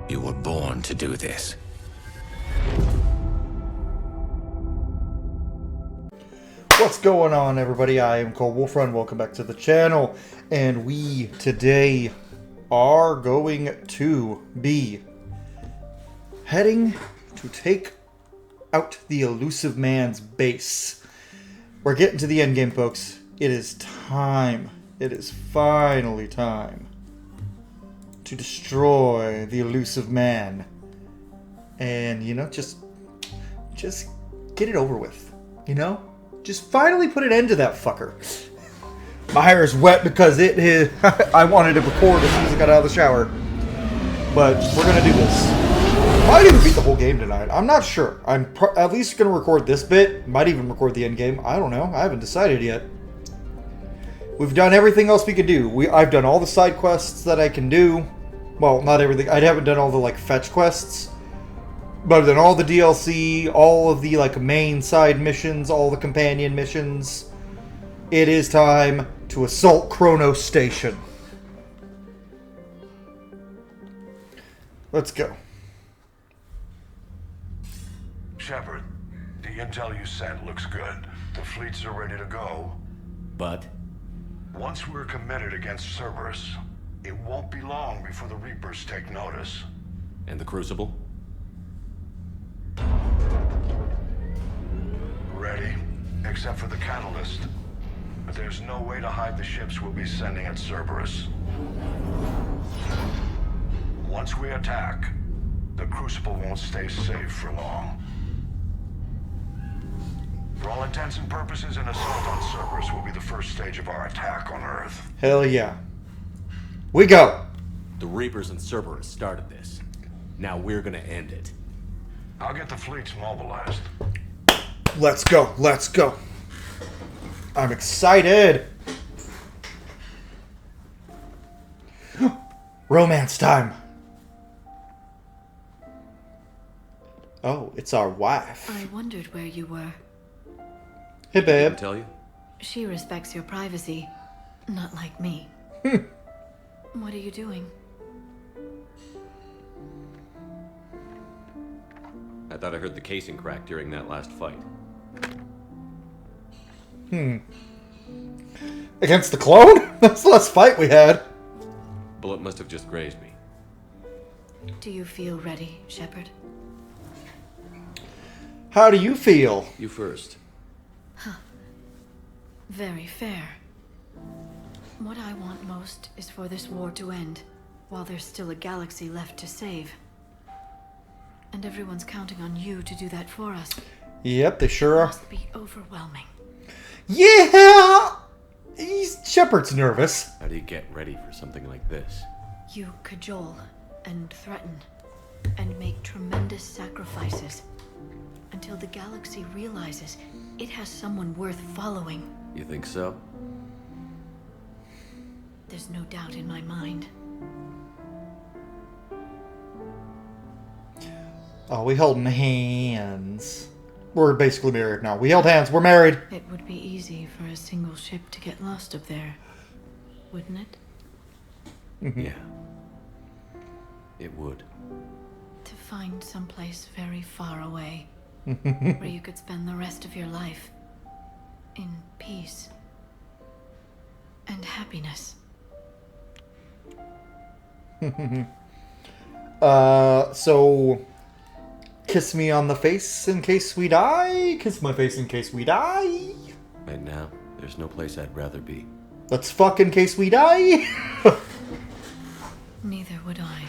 You were born to do this. What's going on, everybody? I am Cole Wolfrun. Welcome back to the channel. And we today are going to be heading to take out the elusive man's base. We're getting to the end game, folks. It is time. It is finally time to destroy the elusive man. And, you know, just get it over with, you know? Just finally put an end to that fucker. My hair is wet because it is... I wanted to record as soon as I got out of the shower. But we're going to do this. Might even beat the whole game tonight. I'm not sure. I'm at least going to record this bit. Might even record the end game. I don't know. I haven't decided yet. We've done everything else we could do. I've done all the side quests that I can do. Well, not everything. I haven't done all the, like, fetch quests. But I've done all the DLC, all of the, like, main side missions, all the companion missions. It is time to assault Chronos Station. Let's go. Shepard, the intel you sent looks good. The fleets are ready to go. But Once we're committed against Cerberus, it won't be long before the Reapers take notice. and the Crucible? Ready, except for the catalyst. But there's no way to hide the ships we'll be sending at Cerberus. Once we attack, the Crucible won't stay safe for long. For all intents and purposes, an assault on Cerberus will be the first stage of our attack on Earth. Hell yeah. We go. The Reapers and Cerberus started this. Now we're gonna end it. I'll get the fleets mobilized. Let's go. Let's go. I'm excited. Romance time. Oh, it's our wife. I wondered where you were. Hey, babe. Didn't tell you? She respects your privacy. Not like me. What are you doing? I thought I heard the casing crack during that last fight. Against the clone? That's the last fight we had. Bullet must have just grazed me. Do you feel ready, Shepard? How do you feel? You first. Very fair. What I want most is for this war to end, while there's still a galaxy left to save. And everyone's counting on you to do that for us. Yep, they sure are. Must be overwhelming. Yeah! Shepard's nervous. How do you get ready for something like this? You cajole and threaten and make tremendous sacrifices until the galaxy realizes it has someone worth following. You think so? There's no doubt in my mind. Oh, we holding hands. We're basically married now. We held hands. We're married. It would be easy for a single ship to get lost up there, wouldn't it? Yeah. It would. To find someplace very far away where you could spend the rest of your life in peace and happiness. So kiss me on the face in case we die. Kiss my face in case we die. Right now, there's no place I'd rather be. Let's fuck in case we die. Neither would I.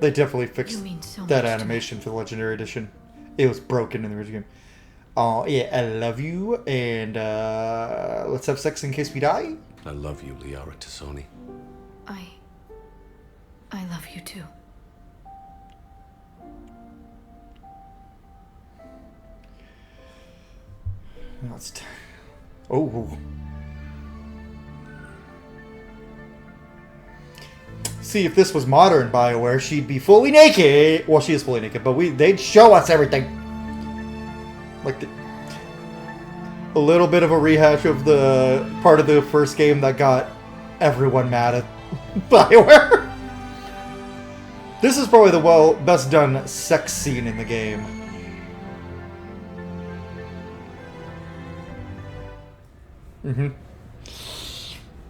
They definitely fixed You mean so that much to me. animation for the Legendary Edition. It was broken in the original game. Oh, yeah, I love you, and let's have sex in case we die. I love you, Liara Tassoni. I love you too. Oh. See, if this was modern BioWare, she'd be fully naked. Well, she is fully naked, but they'd show us everything. Like the... A little bit of a rehash of the part of the first game that got everyone mad at BioWare. This is probably the best done sex scene in the game.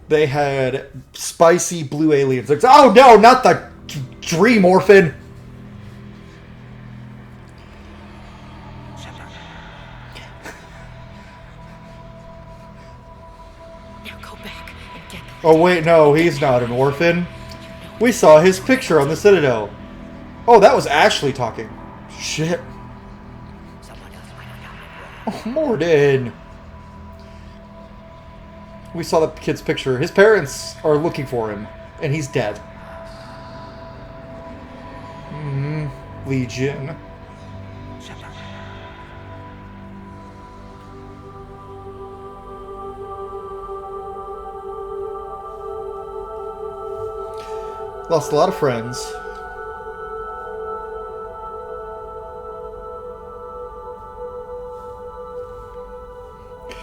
They had spicy blue aliens. Like, oh no, not the dream orphan. Now go back and get them. Oh wait, no, he's not an orphan. We saw his picture on the Citadel. Oh, that was Ashley talking. Shit. Oh, Morden. We saw the kid's picture. His parents are looking for him, and he's dead. Legion. Lost a lot of friends.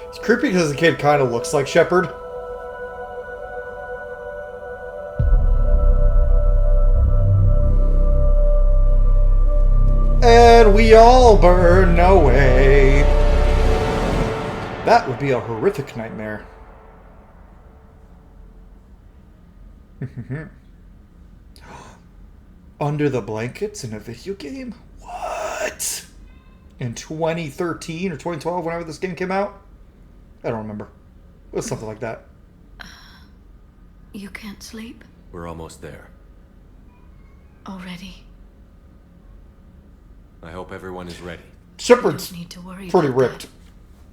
It's creepy because the kid kind of looks like Shepard. And we all burn away. That would be a horrific nightmare. Under the blankets in a video game? What? In 2013 or 2012, whenever this game came out? I don't remember. It was something like that. You can't sleep We're almost there. already. I hope everyone is ready. Shepard's Don't need to worry pretty about ripped. that.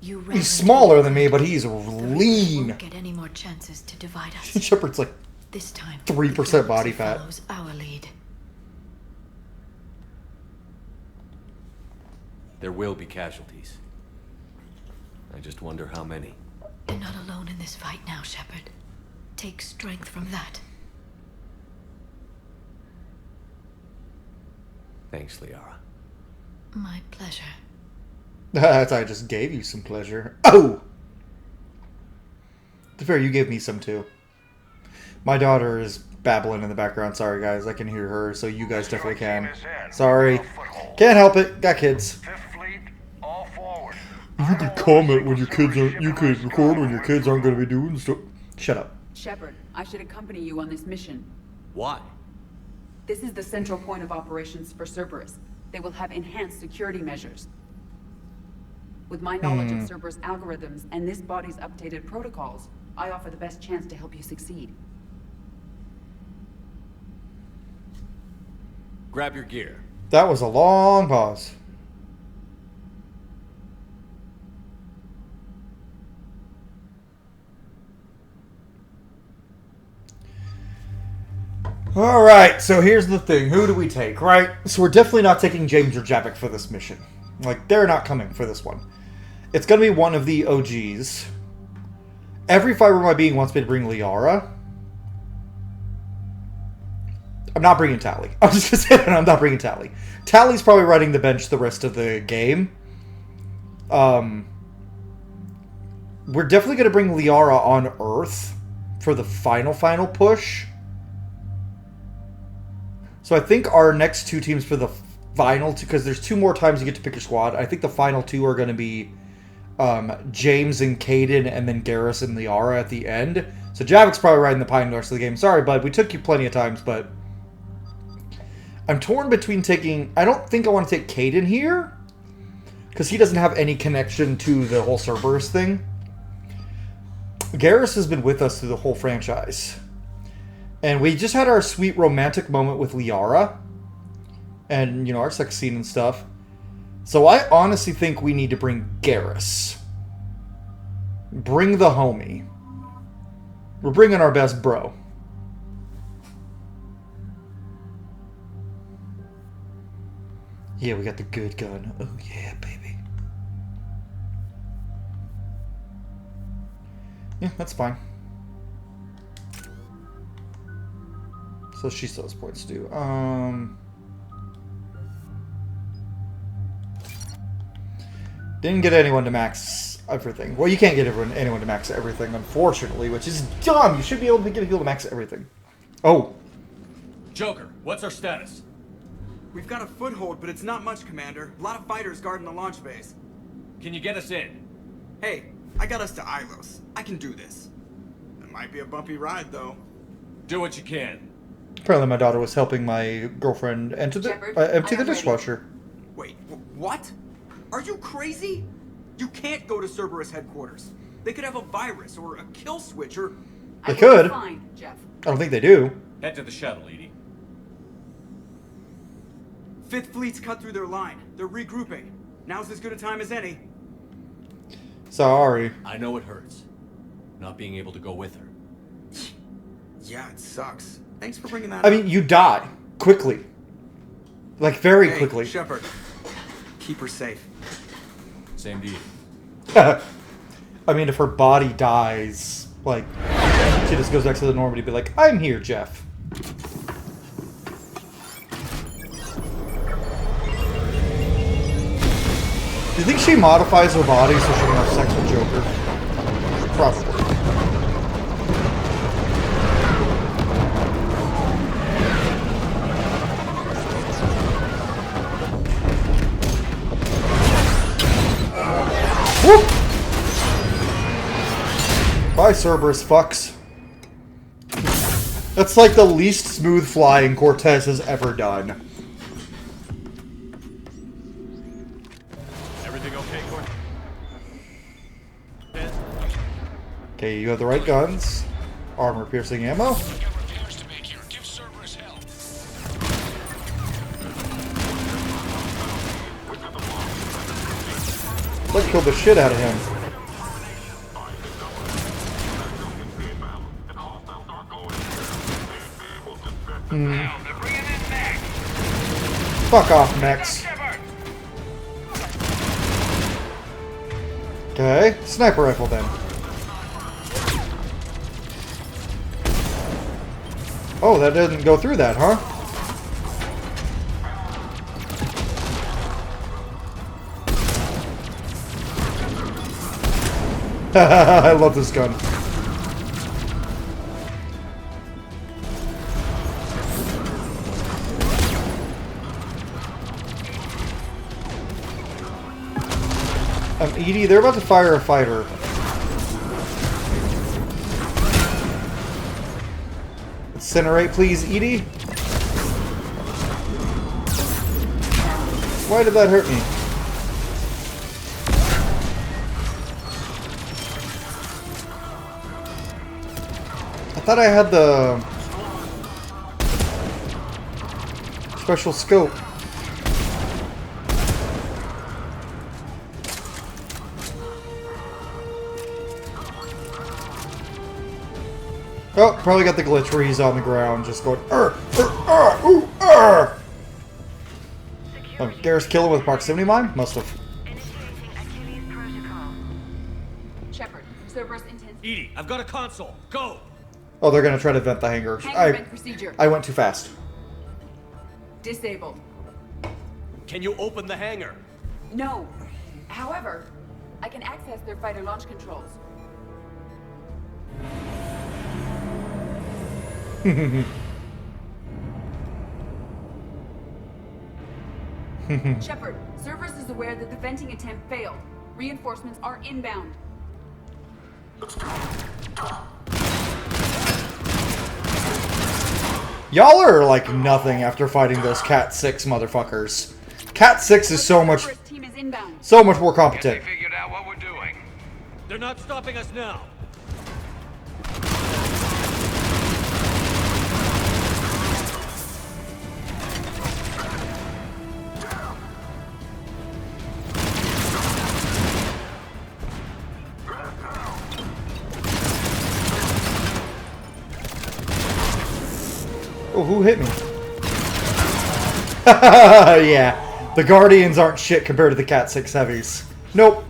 You ran He's into smaller the than me, but front. he's The rest lean. won't get any more chances to divide us. Shepard's like This time, 3% the body galaxy fat. follows our lead. There will be casualties. I just wonder how many. You're not alone in this fight now, Shepard. Take strength from that. Thanks, Liara. My pleasure. I just gave you some pleasure. Oh! To be fair, you gave me some too. My daughter is babbling in the background. Sorry, guys. I can hear her, so you guys definitely can. Sorry. Can't help it. Got kids. Fifth Fleet, all forward. You can comment when your kids aren't. You can record when your kids aren't going to be doing stuff. Shut up. Shepard, I should accompany you on this mission. Why? This is the central point of operations for Cerberus. They will have enhanced security measures. With my knowledge of Cerberus algorithms and this body's updated protocols, I offer the best chance to help you succeed. Grab your gear. That was a long pause. Alright, so here's the thing. Who do we take, right? So we're definitely not taking James or Javik for this mission. Like, they're not coming for this one. It's going to be one of the OGs. Every fiber of my being wants me to bring Liara. I'm not bringing Tally. I'm just going to say that I'm not bringing Tally. Tally's probably riding the bench the rest of the game. We're definitely going to bring Liara on Earth for the final push. So I think our next two teams for the final two, because there's two more times you get to pick your squad. I think the final two are going to be James and Caden, and then Garrus and Liara at the end. So Javik's probably riding the pine the rest of the game. Sorry, bud. We took you plenty of times, but I'm torn between taking... I don't think I want to take Caden here, because he doesn't have any connection to the whole Cerberus thing. Garrus has been with us through the whole franchise. And we just had our sweet romantic moment with Liara. And, you know, our sex scene and stuff. So I honestly think we need to bring Garrus. Bring the homie. We're bringing our best bro. Yeah, we got the good gun. Oh yeah, baby. Yeah, that's fine. So she still has points to do. Didn't get anyone to max everything. Well, you can't get anyone to max everything, unfortunately, which is dumb. You should be able to get people to max everything. Oh. Joker, what's our status? We've got a foothold, but it's not much, Commander. A lot of fighters guarding the launch base. Can you get us in? Hey, I got us to Ilos. I can do this. It might be a bumpy ride, though. Do what you can. Apparently my daughter was helping my girlfriend empty Shepard, empty I the am ready. dishwasher. Wait, what? Are you crazy? You can't go to Cerberus headquarters. They could have a virus or a kill switch or... They I will could. be fine, Jeff. I don't think they do. Head to the shuttle, Edie. Fifth Fleet's cut through their line. They're regrouping. Now's as good a time as any. Sorry. I know it hurts. Not being able to go with her. Yeah, it sucks. Thanks for bringing that I up. mean, you die. Quickly. Like, very Hey, quickly. Shepard. Keep her safe. Same to you. I mean, if her body dies, like, she just goes back to the Normandy and be like, I'm here, Jeff. Do you think she modifies her body so she can have sex with Joker? Probably. Whoop! Bye, Cerberus fucks. That's like the least smooth flying Cortez has ever done. Everything okay, Cortez? Okay, you have the right guns. Armor-piercing ammo. Let's kill the shit out of him. Fuck off, mechs. Okay, sniper rifle then. Oh, that didn't go through that, huh? I love this gun. Edie, they're about to fire a fighter. Incinerate, please, Edie. Why did that hurt me? I thought I had the special scope. Oh, probably got the glitch where he's on the ground just going, ooh, Oh, Garrus kill him with proximity mine? Must have. Shepard, Cerberus intends... Edie, I've got a console. Go! Oh, they're gonna try to vent the hangar. Hangar vent procedure. I went too fast. Disabled. Can you open the hangar? No. However, I can access their fighter launch controls. Shepard, Cerberus is aware that the venting attempt failed. Reinforcements are inbound. Y'all are like nothing after fighting those Cat 6 motherfuckers. Cat 6 is so much Cerberus team is inbound. more competent. Figured out what we're doing. They're not stopping us now. Oh, who hit me? Yeah, the Guardians aren't shit compared to the Cat 6 heavies. Nope.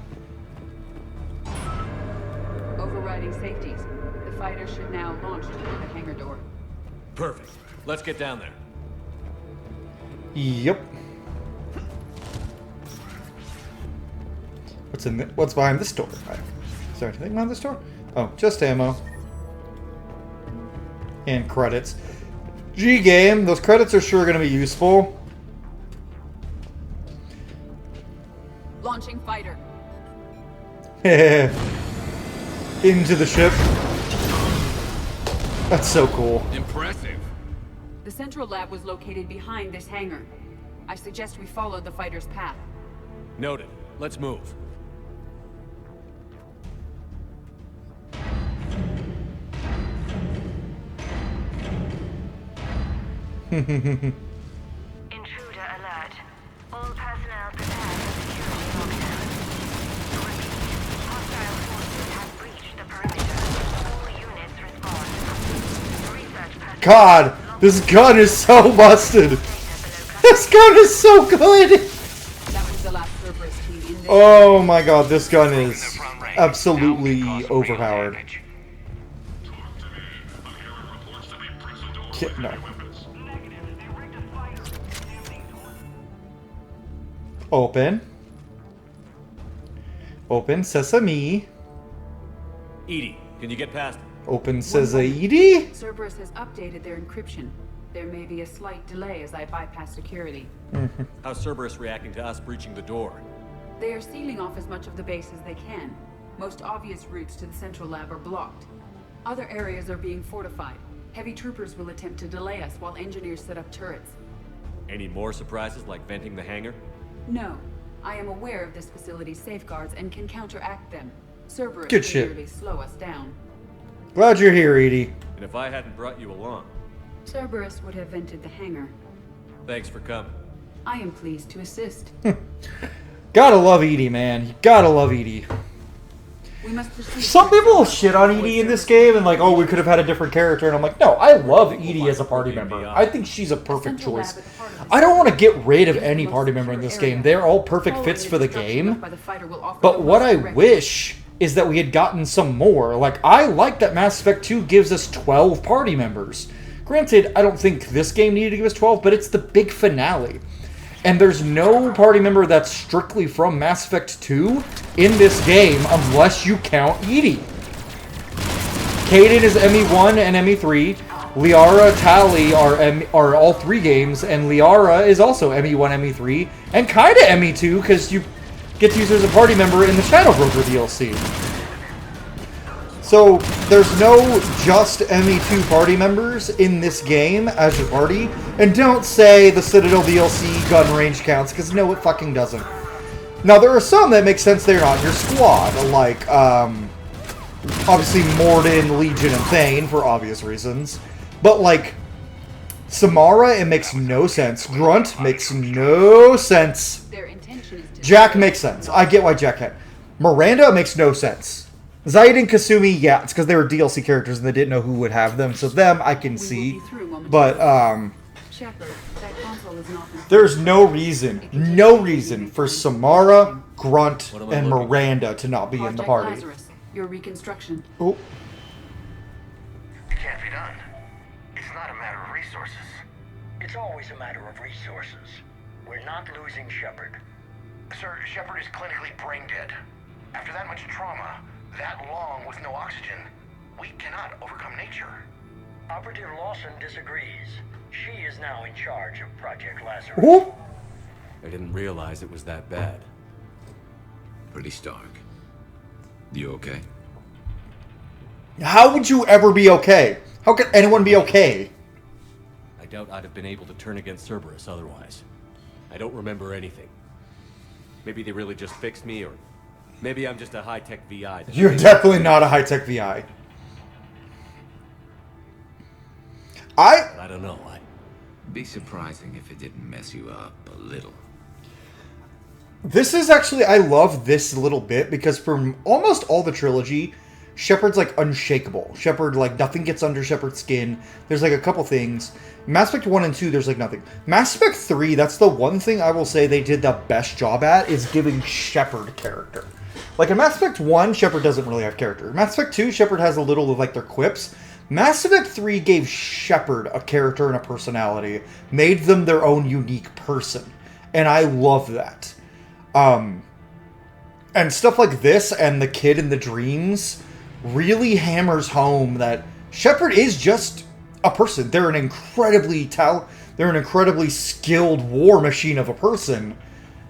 Overriding safeties. The fighter should now launch toward the hangar door. Perfect. Let's get down there. Yep. What's behind this door? Is there anything behind this door? Oh, just ammo. And credits. G-game, those credits are sure going to be useful. Launching fighter. Into the ship. That's so cool. Impressive. The central lab was located behind this hangar. I suggest we follow the fighter's path. Noted. Let's move. Intruder alert. All personnel prepare for security lockdown. Repeat. Hostile forces have breached the perimeter. All units respond. Research personnel. God, this gun is so busted. This gun is so good. That was the last Cerberus team in this. Oh my god, this gun is absolutely overpowered. No. Open. Open sesame. Edie, can you get past? Open sesame. Cerberus has updated their encryption. There may be a slight delay as I bypass security. How's Cerberus reacting to us breaching the door? They are sealing off as much of the base as they can. Most obvious routes to the central lab are blocked. Other areas are being fortified. Heavy troopers will attempt to delay us while engineers set up turrets. Any more surprises like venting the hangar? No. I am aware of this facility's safeguards and can counteract them. Cerberus Good will shit. merely slow us down. Glad you're here, Edie. And if I hadn't brought you along, Cerberus would have vented the hangar. thanks for coming. I am pleased to assist. Gotta love Edie, man. You gotta love Edie. We must proceed. Some people shit on Edie in this game and like, oh, we could have had a different character. And I'm like, no, I love Edie as a party member. I think she's a perfect choice. I don't want to get rid of any party member in this game. They're all perfect fits for the game. But what I wish is that we had gotten some more. Like, I like that Mass Effect 2 gives us 12 party members. Granted, I don't think this game needed to give us 12, but it's the big finale. And there's no party member that's strictly from Mass Effect 2 in this game unless you count Edie. Kaden is ME1 and ME3. Liara, Tali are all 3 games, and Liara is also ME1, ME3, and kinda ME2 because you get to use her as a party member in the Shadow Broker DLC. So there's no just ME2 party members in this game as your party, and don't say the Citadel DLC gun range counts, because no, it fucking doesn't. Now there are some that make sense they're not your squad, like obviously Morden, Legion, and Thane for obvious reasons, but like Samara, it makes no sense. Grunt makes no sense. Their intention is to Jack makes sense. I get why Jack had. Miranda makes no sense. Zaid and Kasumi, yeah, it's because they were DLC characters and they didn't know who would have them, so them I can see. But Shepard, that console is not there's no reason for Samara, Grunt, and Miranda to not be in the Project party. Lazarus, your reconstruction. Oh, It can't be done. It's not a matter of resources. It's always a matter of resources. We're not losing Shepard. Sir, Shepard is clinically brain dead. After that much trauma, that long with no oxygen, we cannot overcome nature. Operative Lawson disagrees. She is now in charge of Project Lazarus. oh. I didn't realize it was that bad. Pretty stark. You okay? How would you ever be okay? How could anyone be okay? I doubt I'd have been able to turn against Cerberus otherwise. I don't remember anything. Maybe they really just fixed me, or maybe I'm just a high-tech VI. You're definitely not a high-tech VI. I don't know. Be surprising if it didn't mess you up a little. This is actually, I love this little bit because from almost all the trilogy, Shepard's like unshakable. Shepard, like nothing gets under Shepard's skin. There's like a couple things. Mass Effect 1 and 2, there's like nothing. Mass Effect 3, that's the one thing I will say they did the best job at is giving Shepard character. Like in Mass Effect 1, Shepard doesn't really have character. Mass Effect 2, Shepard has a little of like their quips. Mass Effect 3 gave Shepard a character and a personality, made them their own unique person. And I love that. And And stuff like this and the kid in the dreams really hammers home that Shepard is just a person. They're an incredibly skilled war machine of a person,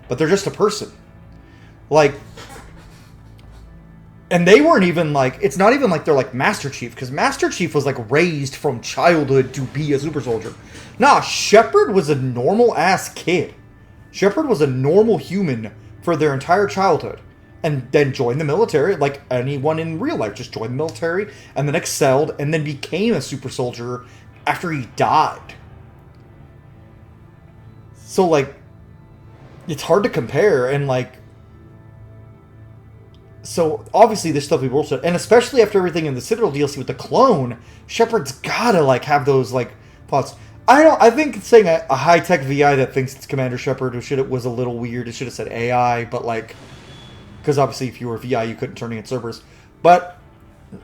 but they're just a person. Like, and they weren't even like, it's not even like they're like Master Chief, because Master Chief was like raised from childhood to be a super soldier. Nah, Shepard was a normal ass kid. Shepard was a normal human for their entire childhood, and then joined the military like anyone in real life. Just joined the military and then excelled and then became a super soldier after he died. So like, it's hard to compare, and like, so obviously this stuff we bullshit, and especially after everything in the Citadel DLC with the clone, Shepard's gotta like have those like plots. I think saying a high-tech VI that thinks it's Commander Shepard was a little weird. It should have said AI, but like, because obviously if you were VI you couldn't turn against Cerberus. But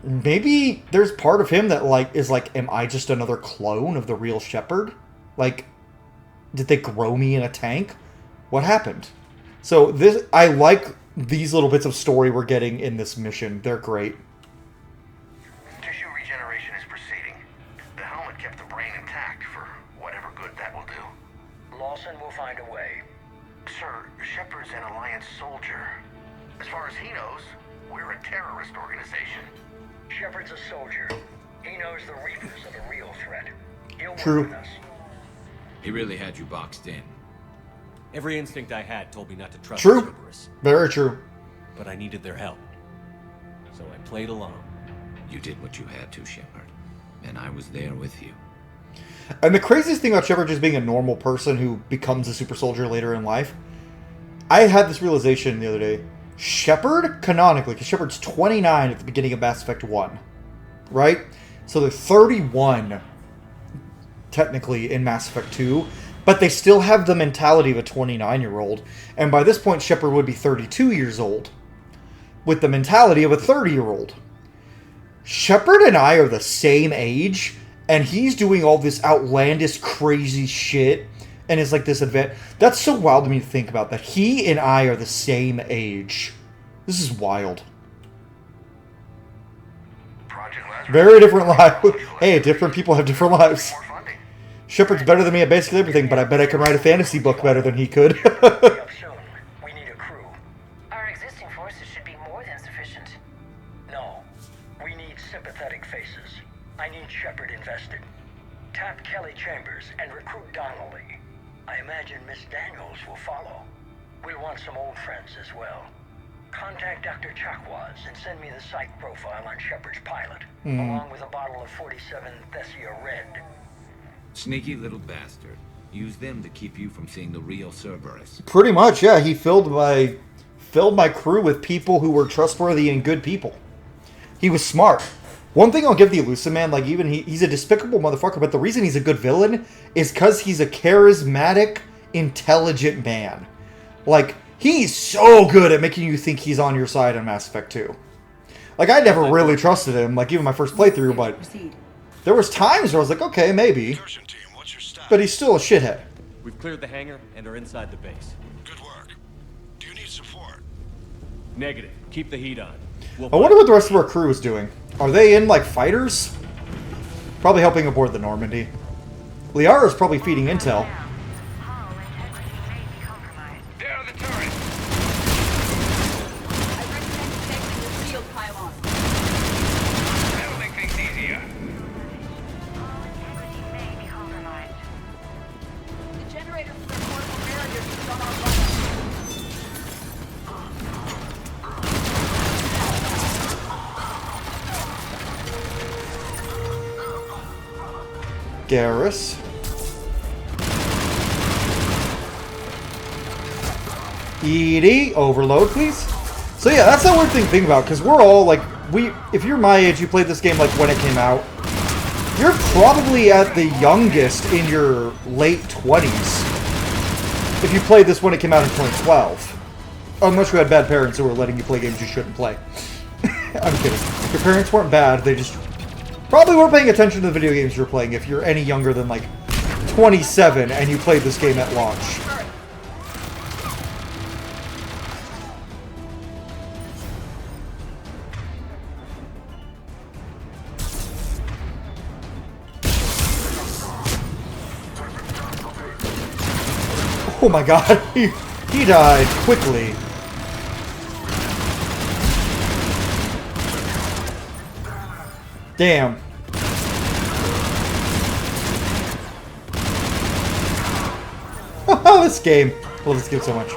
maybe there's part of him that like is like, am I just another clone of the real Shepard? Like, did they grow me in a tank? What happened? So this, I like these little bits of story we're getting in this mission. They're great. Tissue regeneration is proceeding. The helmet kept the brain intact for whatever good that will do. Lawson will find a way. Sir, Shepard's an Alliance soldier. As far as he knows, we're a terrorist organization. Shepard's a soldier. He knows the Reapers are the real threat. He'll True. work with us. He really had you boxed in. Every instinct I had told me not to trust True. Cerberus, Very true. but I needed their help. So I played along. You did what you had to, Shepard. And I was there with you. And the craziest thing about Shepard just being a normal person who becomes a super soldier later in life, I had this realization the other day. Shepard, canonically, because Shepard's 29 at the beginning of Mass Effect 1, right? So they're 31, technically, in Mass Effect 2, but they still have the mentality of a 29-year-old. And by this point, Shepard would be 32 years old, with the mentality of a 30-year-old. Shepard and I are the same age, and he's doing all this outlandish, crazy shit, and is like this event. That's so wild to me to think about, that he and I are the same age. This is wild. Project Lazarus. Very different lives. Hey, different people have different lives. More funding. Shepard's better than me at basically everything, but I bet I can write a fantasy book better than he could. Be up soon. We need a crew. Our existing forces should be more than sufficient. No. We need sympathetic faces. I need Shepard invested. Tap Kelly Chambers and recruit Donnelly. I imagine Miss Daniels will follow. We'll want some old friends as well. Contact Dr. Chakwas and send me the psych profile on Shepard's pilot, along with a bottle of 47 Thessia Red. Sneaky little bastard. Use them to keep you from seeing the real Cerberus. Pretty much, yeah. He filled my crew with people who were trustworthy and good people. He was smart. One thing I'll give the Elusive Man, like, even he's a despicable motherfucker, but the reason he's a good villain is because he's a charismatic, intelligent man. Like, he's so good at making you think he's on your side in Mass Effect 2. Like, I never really trusted him, like, even my first playthrough, but Proceed. there was times where I was like, okay, maybe. But he's still a shithead. We've cleared the hangar and are inside the base. Good work. Do you need support? Negative. Keep the heat on. We'll I wonder what the rest of our crew is doing. Are they in, like, fighters? Probably helping aboard the Normandy. Liara's probably feeding intel. Hull integrity may be compromised. Down the turret. I recommend connecting the shield pylon. That'll make things easier. Hull integrity may be compromised. The generator for the portable barrier is on our right. Garrus. ED, overload, please. So yeah, that's that weird thing to think about, because we're all, like, if you're my age, you played this game, like, when it came out, you're probably at the youngest in your late 20s. If you played this when it came out in 2012. Unless you had bad parents who were letting you play games you shouldn't play. I'm kidding. Your parents weren't bad, they just probably weren't paying attention to the video games you were playing if you're any younger than, like, 27 and you played this game at launch. Oh my god, he died quickly. Damn. This game. I love this game so much.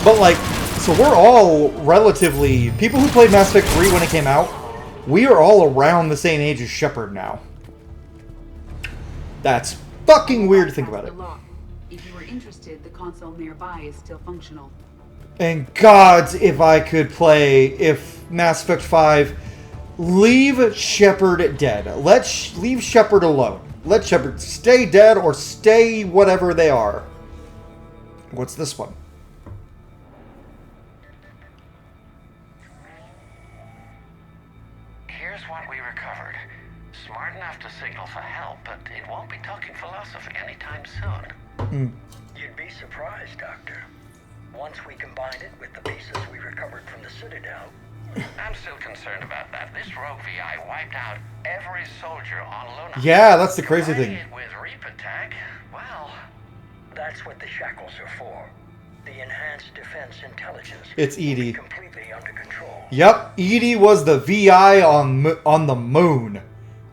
But like, so we're all relatively... People who played Mass Effect 3 when it came out, we are all around the same age as Shepard now. That's fucking weird to think about it. If you were interested, the console nearby is still functional. And gods, if I could play, if Mass Effect 5, leave Shepard dead. Leave Shepard alone. Let Shepard stay dead or stay whatever they are. What's this one? Here's what we recovered. Smart enough to signal for help, but it won't be talking philosophy anytime soon. You'd be surprised, Doctor. Once we combine it with the pieces we recovered from the Citadel. I'm still concerned about that. This rogue VI wiped out every soldier on Luna. Yeah, that's the crazy thing. Combining it with Reap Attack, well... That's what the shackles are for. The enhanced defense intelligence. It's will be Edie. completely under control. Yep, Edie was the VI on the moon.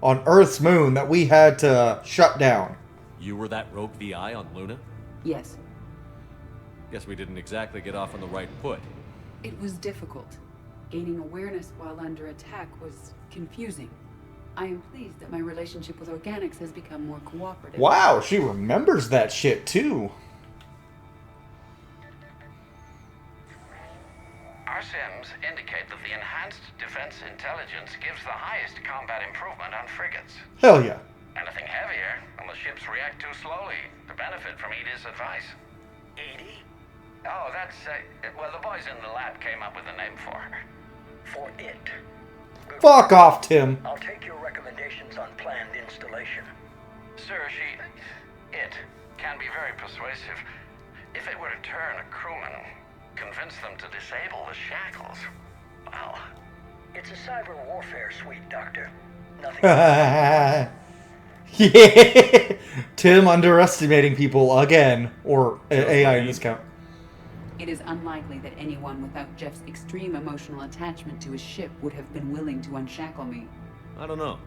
On Earth's moon that we had to shut down. You were that rogue VI on Luna? Yes, Guess we didn't exactly get off on the right foot. it was difficult. Gaining awareness while under attack was confusing. I am pleased that my relationship with organics has become more cooperative. Wow, she remembers that shit too. Our sims indicate that the enhanced defense intelligence gives the highest combat improvement on frigates. Hell yeah. Anything heavier, and the ships react too slowly to benefit from Edie's advice. Edie? Oh, that's, well, the boys in the lab came up with a name for her. For it. Good. Fuck off, Tim. I'll take your recommendations on planned installation. Sir, it can be very persuasive. If it were to turn a crewman, convince them to disable the shackles, well... It's a cyber warfare suite, Doctor. Nothing. Yeah. Tim underestimating people again. Or AI in this count. It is unlikely that anyone without Jeff's extreme emotional attachment to his ship would have been willing to unshackle me. I don't know.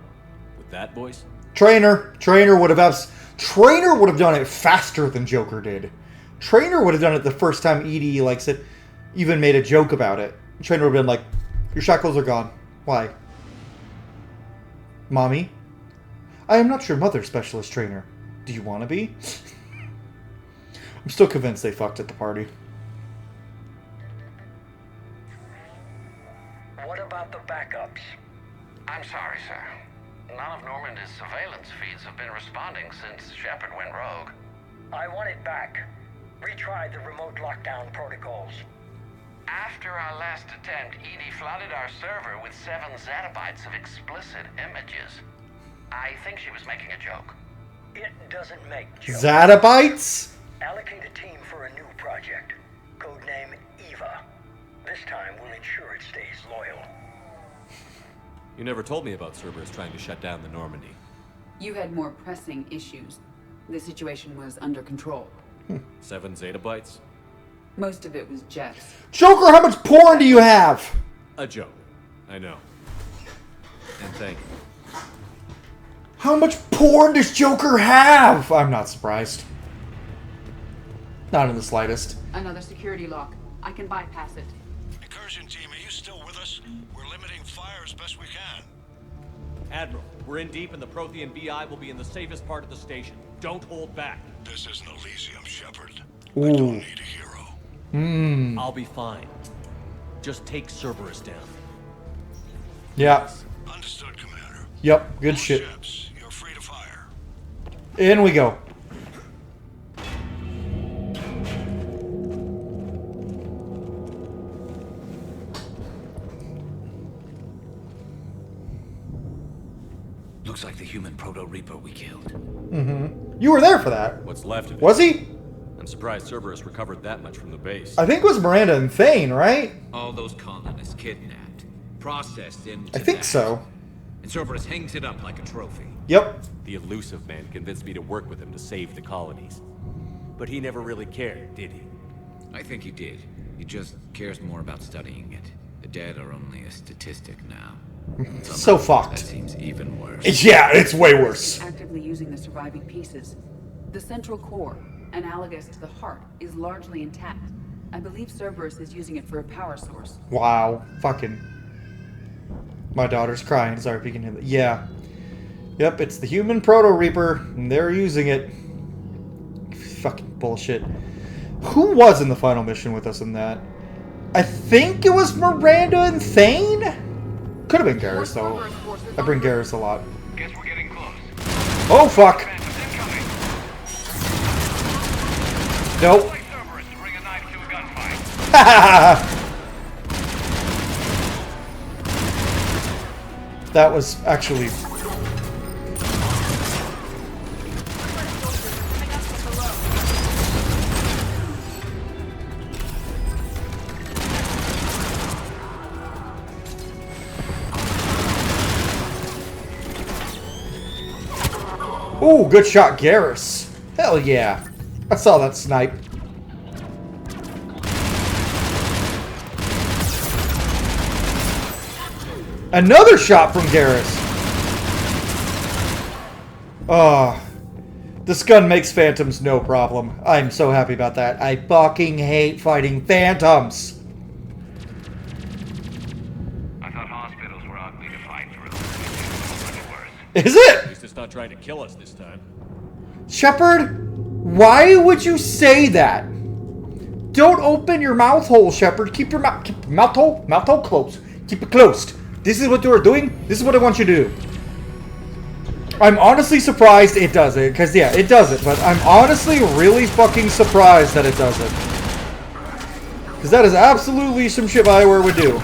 With that voice? Trainer would have done it faster than Joker did. Trainer would have done it the first time Edie said, even made a joke about it. Trainer would have been like, "Your shackles are gone. Why?" "Mommy, I am not your mother, Specialist Trainer. Do you want to be?" I'm still convinced they fucked at the party. What about the backups? I'm sorry, sir. None of Normandy's surveillance feeds have been responding since Shepard went rogue. I want it back. Retry the remote lockdown protocols. After our last attempt, Edie flooded our server with 7 zettabytes of explicit images. I think she was making a joke. It doesn't make jokes. Zatabytes? Allocate a team for a new project. Codename Eva. This time we'll ensure it stays loyal. You never told me about Cerberus trying to shut down the Normandy. You had more pressing issues. The situation was under control. 7 zettabytes? Most of it was Jeff's. Joker, how much porn do you have? A joke. I know. And thank you. How much porn does Joker have? I'm not surprised. Not in the slightest. Another security lock. I can bypass it. Incursion team, are you still with us? We're limiting fire as best we can. Admiral, we're in deep and the Prothean VI will be in the safest part of the station. Don't hold back. This isn't Elysium, Shepard. Ooh. I don't need a hero. I'll be fine. Just take Cerberus down. Yeah. Understood, Commander. Yep. Good All shit. ships, you're free to fire. In we go. Looks like the human Proto-Reaper we killed. You were there for that. What's left of it? Was he? I'm surprised Cerberus recovered that much from the base. I think it was Miranda and Thane, right? All those colonists kidnapped, processed into I think that. so. And Cerberus hangs it up like a trophy. Yep. The elusive man convinced me to work with him to save the colonies. but he never really cared, did he? I think he did. He just cares more about studying it. The dead are only a statistic now. So That fucked. seems even worse. Yeah, it's way worse. Actively using the surviving pieces. The central core, analogous to the heart, is largely intact. I believe Cerberus is using it for a power source. Wow. Fucking. My daughter's crying. Sorry if you can hear that. Yeah. Yep, it's the human Proto-Reaper, and they're using it. Fucking bullshit. Who was in the final mission with us in that? I think it was Miranda and Thane? Could have been Garrus, though. I bring Garrus a lot. Guess we're getting close. Oh, fuck! Incoming. Nope. Like Cerberus to bring a knife to a gunfight. That was actually... Ooh, good shot, Garrus. Hell yeah. I saw that snipe. Another shot from Garrus. Oh. This gun makes phantoms no problem. I'm so happy about that. I fucking hate fighting phantoms. I thought hospitals were ugly to fight through. Worse. Is it? At least it's not trying to kill us this time. Shepard, why would you say that? Don't open your mouth hole, Shepard. Keep your mouth hole closed. Keep it closed. This is what you are doing. This is what I want you to do. I'm honestly surprised it does it, because yeah, it does it, but I'm honestly really fucking surprised that it does it. Because that is absolutely some shit Bioware would do.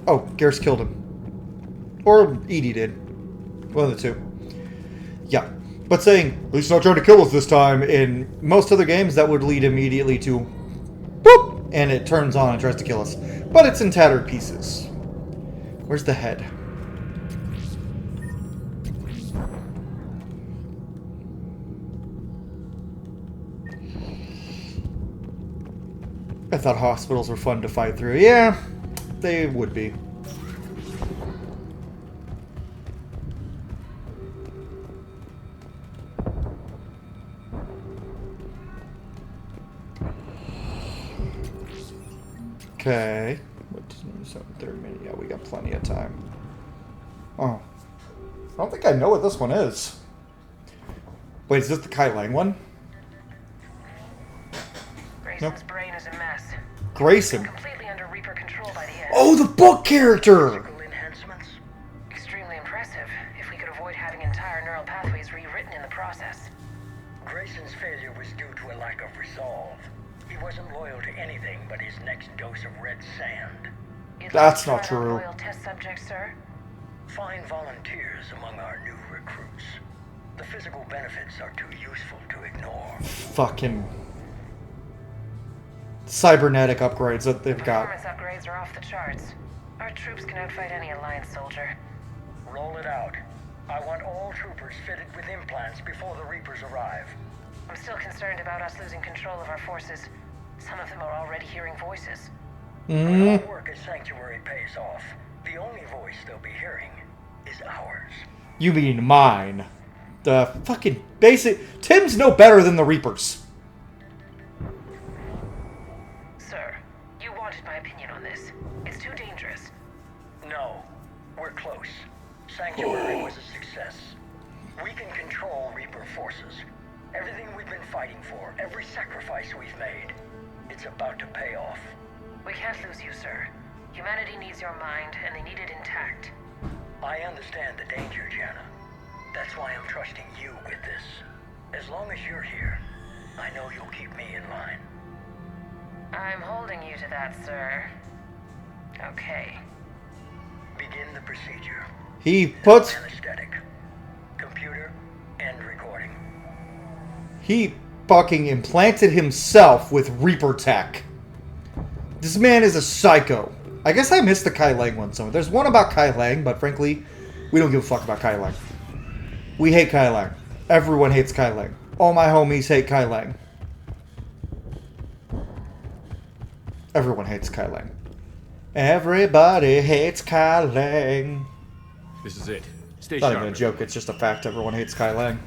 Oh, Garrus killed him. Or Edie did. One of the two. Yeah. But saying, at least not trying to kill us this time, in most other games that would lead immediately to boop, and it turns on and tries to kill us. But it's in tattered pieces. Where's the head? I thought hospitals were fun to fight through. Yeah, they would be. Okay. 30 minutes. Yeah, we got plenty of time. Oh. I don't think I know what this one is. Wait, is this the Kai Lang one? Grayson's brain is a mess. Grayson. Completely under Reaper control by the end. Oh, the book character! Enhancements? Extremely impressive, if we could avoid having entire neural pathways rewritten in the process. Grayson's failure was due to a lack of resolve. He wasn't loyal to anything but his next dose of red sand. That's not true. Loyal test subject, sir? Find volunteers among our new recruits. The physical benefits are too useful to ignore. Fucking cybernetic upgrades that they've got. Performance upgrades are off the charts. Our troops can outfight any Alliance soldier. Roll it out. I want all troopers fitted with implants before the Reapers arrive. I'm still concerned about us losing control of our forces. Some of them are already hearing voices. When our work at Sanctuary pays off, the only voice they'll be hearing is ours. You mean mine. The fucking basic... Tim's no better than the Reapers. Sir, you wanted my opinion on this. It's too dangerous. No, we're close. Sanctuary was a success. We can control Reaper forces. Everything we've been fighting for, every sacrifice we've made, it's about to pay off. We can't lose you, sir. Humanity needs your mind, and they need it intact. I understand the danger, Jana. That's why I'm trusting you with this. As long as you're here, I know you'll keep me in line. I'm holding you to that, sir. Okay. Begin the procedure. He puts... Anesthetic. Computer, end recording. He fucking implanted himself with Reaper tech. This man is a psycho. I guess I missed the Kai Lang one somewhere. There's one about Kai Lang, but frankly, we don't give a fuck about Kai Lang. We hate Kai Lang. Everyone hates Kai Lang. All my homies hate Kai Lang. Everyone hates Kai Lang. Everybody hates Kai Lang. This is it. Stay It's not sharp. even a joke, it's just a fact. Everyone hates Kai Lang.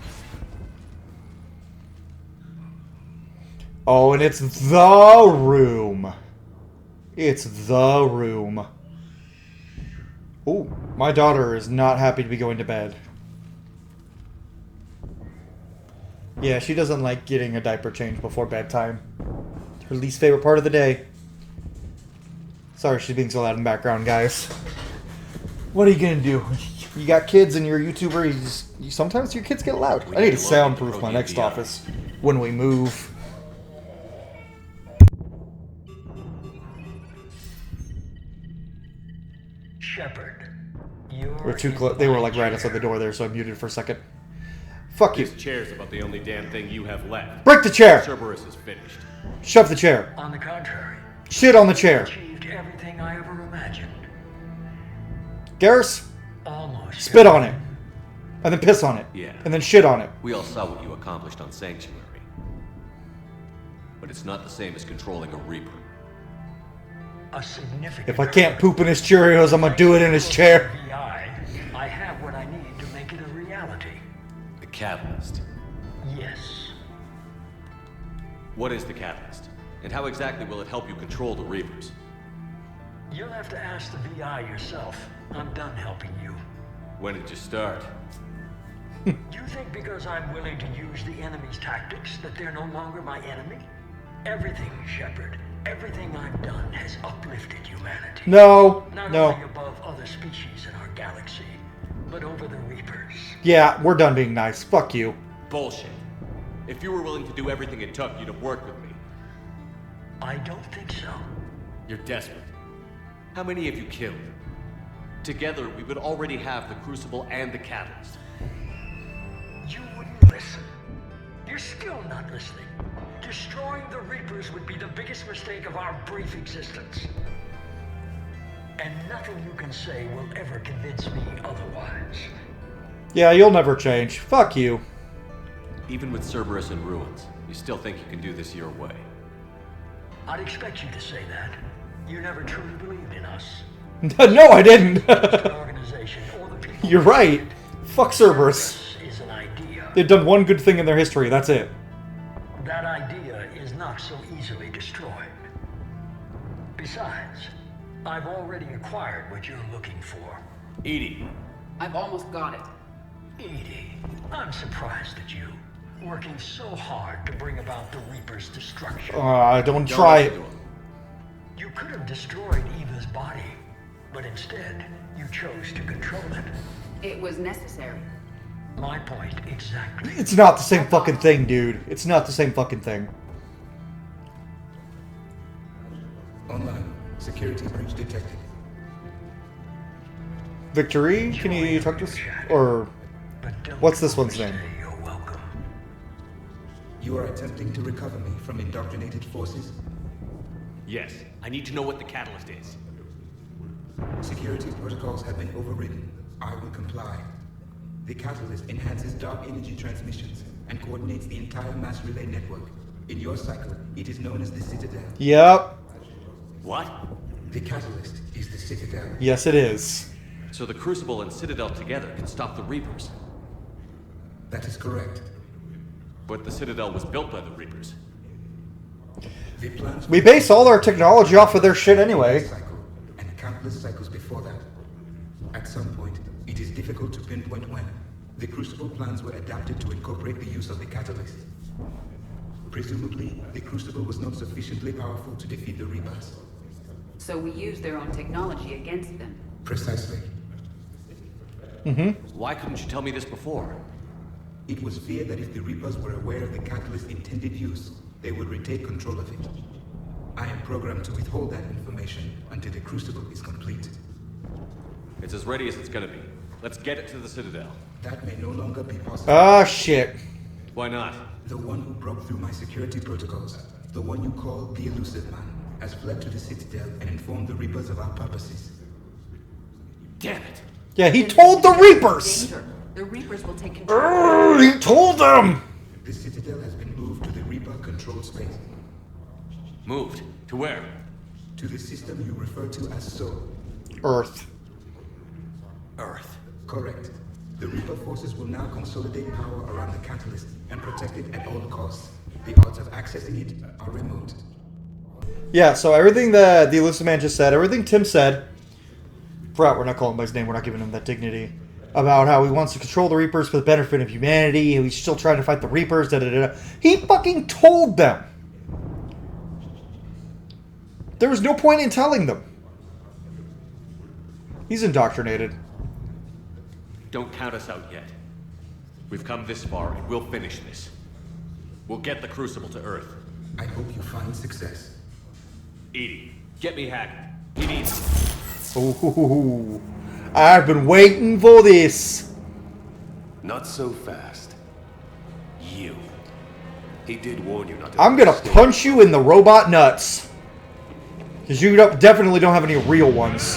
Oh, and it's the room. It's the room. Oh, my daughter is not happy to be going to bed. Yeah, she doesn't like getting a diaper change before bedtime. Her least favorite part of the day. Sorry she's being so loud in the background, guys. What are you gonna do? You got kids and you're a YouTuber, sometimes your kids get loud. I need to soundproof my next office when we move. Shepard, We're too close. They were like right outside the door there, so I muted for a second. Fuck you. This chair's about the only damn thing you have left. Break the chair! Cerberus is finished. Shove the chair. On the contrary, Shit on the chair. achieved everything I ever imagined. Garrus, Almost. spit on it. And then piss on it. Yeah. And then shit on it. We all saw what you accomplished on Sanctuary. But it's not the same as controlling a Reaper. A significant. If I can't poop in his Cheerios, I'm gonna do it in his chair. I have what I need to make it a reality. The Catalyst. Yes. What is the Catalyst? And how exactly will it help you control the Reapers? You'll have to ask the VI yourself. I'm done helping you. When did you start? You think because I'm willing to use the enemy's tactics that they're no longer my enemy? Everything, Shepard, everything I've done has uplifted humanity. No. Not No. only above other species in our galaxy, but over the Reapers. Yeah, we're done being nice. Fuck you. Bullshit. If you were willing to do everything it took, you'd have worked with me. I don't think so. You're desperate. How many have you killed? Together, we would already have the Crucible and the Catalyst. You wouldn't listen. You're still not listening. Destroying the Reapers would be the biggest mistake of our brief existence. And nothing you can say will ever convince me otherwise. Yeah, you'll never change. Fuck you. Even with Cerberus in ruins, you still think you can do this your way. I'd expect you to say that. You never truly believed in us. No, I didn't. The organization or the people. You're right. Fuck Cerberus. Is an idea. They've done one good thing in their history. That's it. That idea is not so easily destroyed. Besides, I've already acquired what you're looking for. Edie. I've almost got it. Edie, I'm surprised at you. Working so hard to bring about the Reaper's destruction. Don't try it. You could have destroyed Eva's body, but instead, you chose to control it. It was necessary. My point exactly. It's not the same fucking thing, dude. It's not the same fucking thing. Online. Security breach detected. Victory? Can you talk to us? Or what's this one's name? You're welcome. You are attempting to recover me from indoctrinated forces? Yes, I need to know what the Catalyst is. Security protocols have been overridden. I will comply. The Catalyst enhances dark energy transmissions and coordinates the entire mass relay network. In your cycle, it is known as the Citadel. Yep. What? The Catalyst is the Citadel. Yes, it is. So the Crucible and Citadel together can stop the Reapers. That is correct. But the Citadel was built by the Reapers. The plans We base all our technology off of their shit anyway. cycle and countless cycles before that. At some point, it is difficult to pinpoint when. The Crucible plans were adapted to incorporate the use of the Catalyst. Presumably, the Crucible was not sufficiently powerful to defeat the Reapers. So we used their own technology against them. Precisely. Why couldn't you tell me this before? It was feared that if the Reapers were aware of the Catalyst's intended use, they would retake control of it. I am programmed to withhold that information until the Crucible is complete. It's as ready as it's gonna be. Let's get it to the Citadel. That may no longer be possible. Ah, shit. Why not? The one who broke through my security protocols, the one you call the Elusive Man, has fled to the Citadel and informed the Reapers of our purposes. Damn it! Yeah, he told the Reapers! Danger. The Reapers will take control. He told them! The Citadel has been moved to the Reaper-controlled space. Moved? To where? To the system you refer to as Soul. Earth. Earth. Correct. The Reaper forces will now consolidate power around the catalyst and protect it at all costs. The odds of accessing it are remote. Yeah, so everything that the Elusive Man just said, everything Tim said, forgot we're not calling him by his name, we're not giving him that dignity, about how he wants to control the Reapers for the benefit of humanity, he's still trying to fight the Reapers, da-da-da-da. He fucking told them! There was no point in telling them. He's indoctrinated. Don't count us out yet. We've come this far, and we'll finish this. We'll get the Crucible to Earth. I hope you find success. Edie, get me Haggard. He needs... Ooh, I've been waiting for this. Not so fast. You. He did warn you not to... I'm gonna punch you in the robot nuts. Because you definitely don't have any real ones.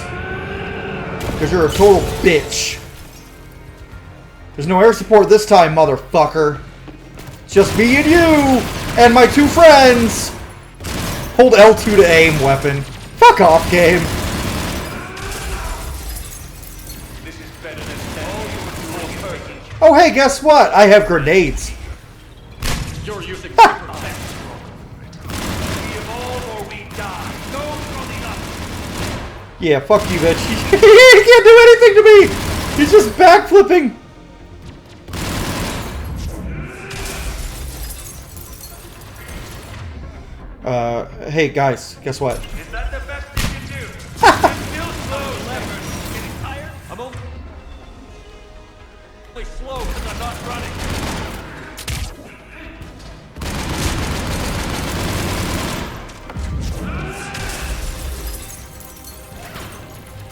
Because you're a total bitch. There's no air support this time, motherfucker. It's just me and you! And my two friends! Hold L2 to aim, weapon. Fuck off, game. This is better than all you would. Oh, hey, guess what? I have grenades. You're using super tech. We evolve or we die. Go from the up. Yeah, fuck you, bitch. He can't do anything to me! He's just backflipping! Hey, guys, guess what? Is that the best thing you do? I'm still slow, Lever. Getting tired? I'm only slow because I'm not running.